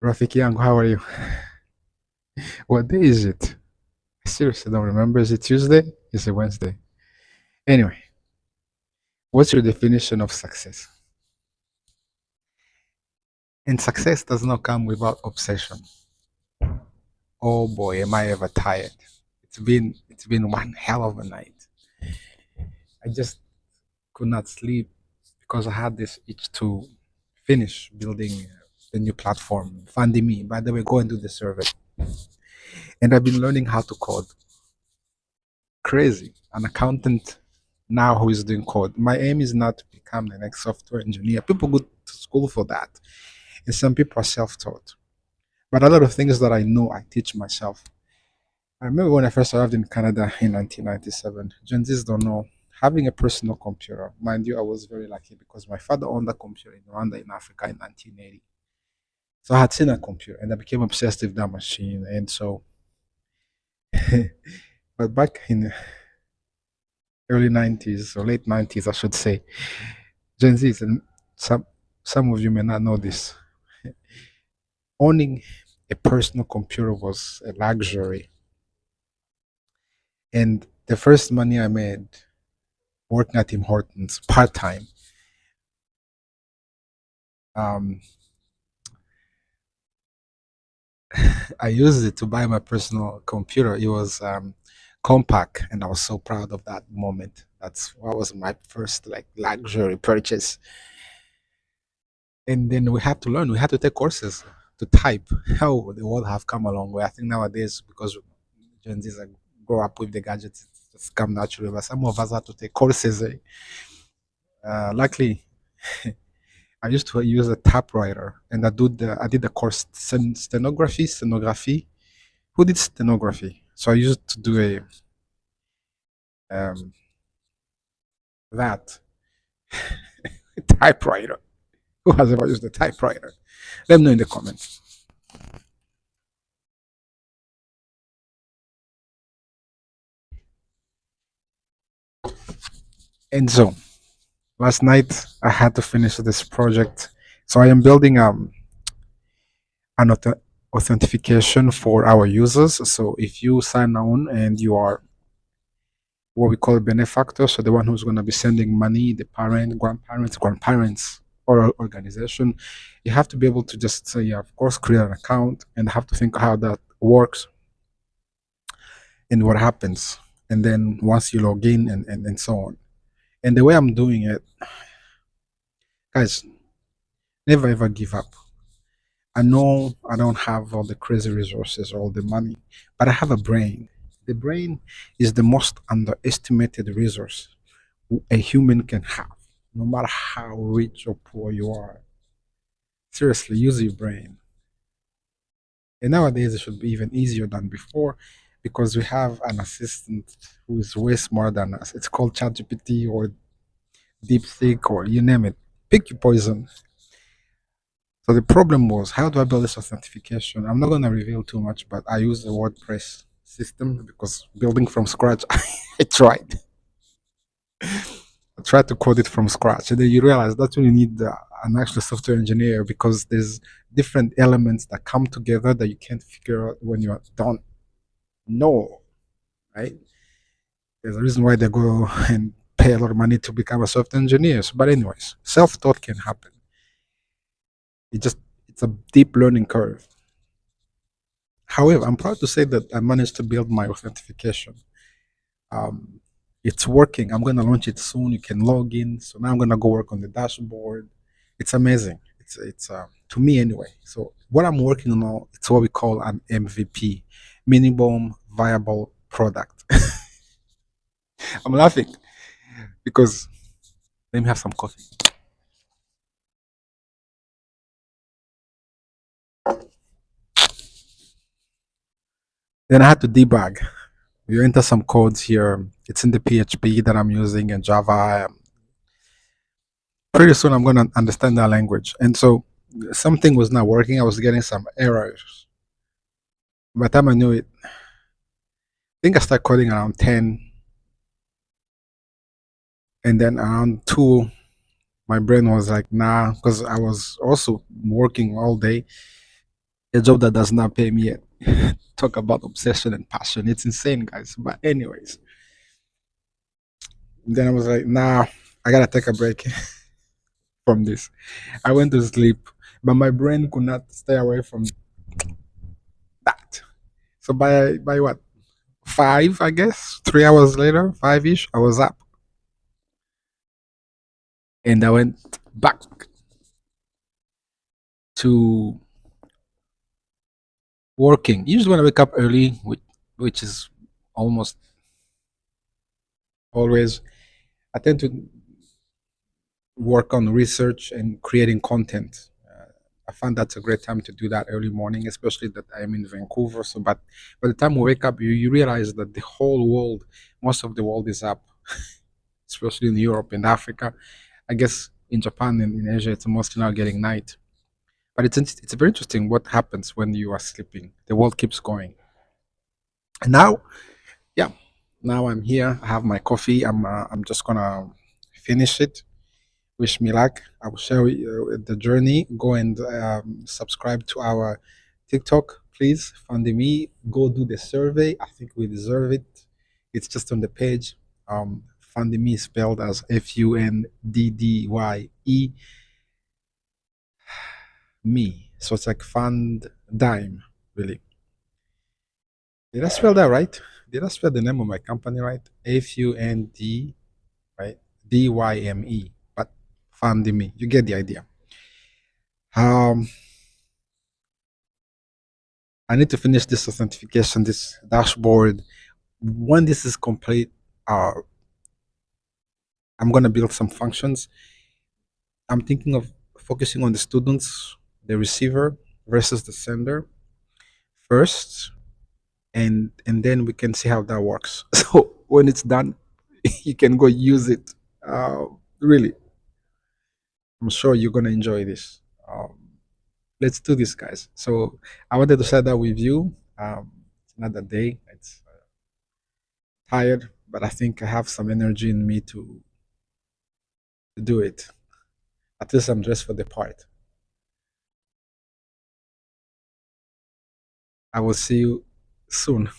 Rafiki Yangu, how are you? What day is it? I seriously don't remember. Is it Tuesday? Is it Wednesday? Anyway, what's your definition of success? And success does not come without obsession. Oh boy, am I ever tired. It's been one hell of a night. I just could not sleep because I had this itch to finish building the new platform, Funding Me. By the way, go and do the survey. And I've been learning how to code. Crazy. An accountant now who is doing code. My aim is not to become the next software engineer. People go to school for that, and some people are self-taught. But a lot of things that I know, I teach myself. I remember when I first arrived in Canada in 1997. Gen Zs don't know. Having a personal computer, mind you, I was very lucky because my father owned a computer in Rwanda in Africa in 1980. So I had seen a computer and I became obsessed with that machine. And so, but back in early 90s or late 90s, I should say, Gen Zs, and some some of you may not know this. Owning a personal computer was a luxury, and the first money I made working at Tim Hortons part time, um, I used it to buy my personal computer. It was compact, and I was so proud of that moment. That was my first like luxury purchase. And then we had to learn. We had to take courses to type. How the world have come a long way. I think nowadays because Gen Zs are grow up with the gadgets, it's just come naturally. But some of us had to take courses. Luckily, I used to use a typewriter, and I did the course stenography. Who did stenography? So I used to do a that typewriter. Who has ever used a typewriter? Let me know in the comments. And so last night I had to finish this project. So I am building an authentication for our users. So if you sign on and you are what we call a benefactor, so the one who's going to be sending money, the parent, grandparents, or organization, you have to be able to just say, yeah, of course, create an account and have to think how that works and what happens. And then once you log in and so on. And the way I'm doing it, guys, never ever give up. I know I don't have all the crazy resources or all the money, but I have a brain. The brain is the most underestimated resource a human can have, no matter how rich or poor you are. Seriously, use your brain. And nowadays, it should be even easier than before because we have an assistant who is way smarter than us. It's called ChatGPT or DeepSeek or you name it. Pick your poison. So the problem was, how do I build this authentication? I'm not going to reveal too much, but I use the WordPress system because building from scratch, I tried. I tried to code it from scratch, and then you realize that's when you need an actual software engineer because there's different elements that come together that you can't figure out when you don't know, right? There's a reason why they go and pay a lot of money to become a software engineer. But anyways, self-taught can happen. It just it's a deep learning curve. However, I'm proud to say that I managed to build my authentication. Um, it's working. I'm gonna launch it soon. You can log in. So now I'm gonna go work on the dashboard. It's amazing. It's to me anyway. So what I'm working on now, it's what we call an MVP, minimum viable product. I'm laughing because let me have some coffee. Then I had to debug. You enter some codes here. It's in the PHP that I'm using and Java. Pretty soon I'm gonna understand that language. And so something was not working. I was getting some errors. By the time I knew it, I think I started coding around 10, and then around 2, my brain was like, nah, because I was also working all day. a job that does not pay me yet. Talk about obsession and passion. It's insane, guys. But anyways, then I was like, nah, I gotta take a break from this. I went to sleep, but my brain could not stay away from that. So by what, 5, I guess, 3 hours later, 5 ish, I was up and I went back to working. Usually when I wake up early, which is almost always, I tend to work on research and creating content. I find that's a great time to do that early morning, especially that I'm in Vancouver. So, but by the time we wake up, you realize that the whole world, most of the world is up, especially in Europe and Africa. I guess in Japan and in Asia, it's mostly now getting night. But it's very interesting what happens when you are sleeping. The world keeps going. And now, yeah, now I'm here. I have my coffee. I'm just gonna finish it. Wish me luck. I will share with you the journey. Go and subscribe to our TikTok, please. Find me. Go do the survey. I think we deserve it. It's just on the page. Find me spelled as FUNDDYE, me. So it's like fund dime, really. Did I spell that right? Did I spell the name of my company right? FUND, right? DYME. But find me. You get the idea. Um, I need to finish this authentication, this dashboard. When this is complete, uh, I'm gonna build some functions. I'm thinking of focusing on the students, the receiver versus the sender first, and then we can see how that works. So when it's done, you can go use it. Really, I'm sure you're gonna enjoy this. Let's do this, guys. So I wanted to share that with you. It's another day. It's tired, but I think I have some energy in me to do it. At least I'm dressed for the part. I will see you soon.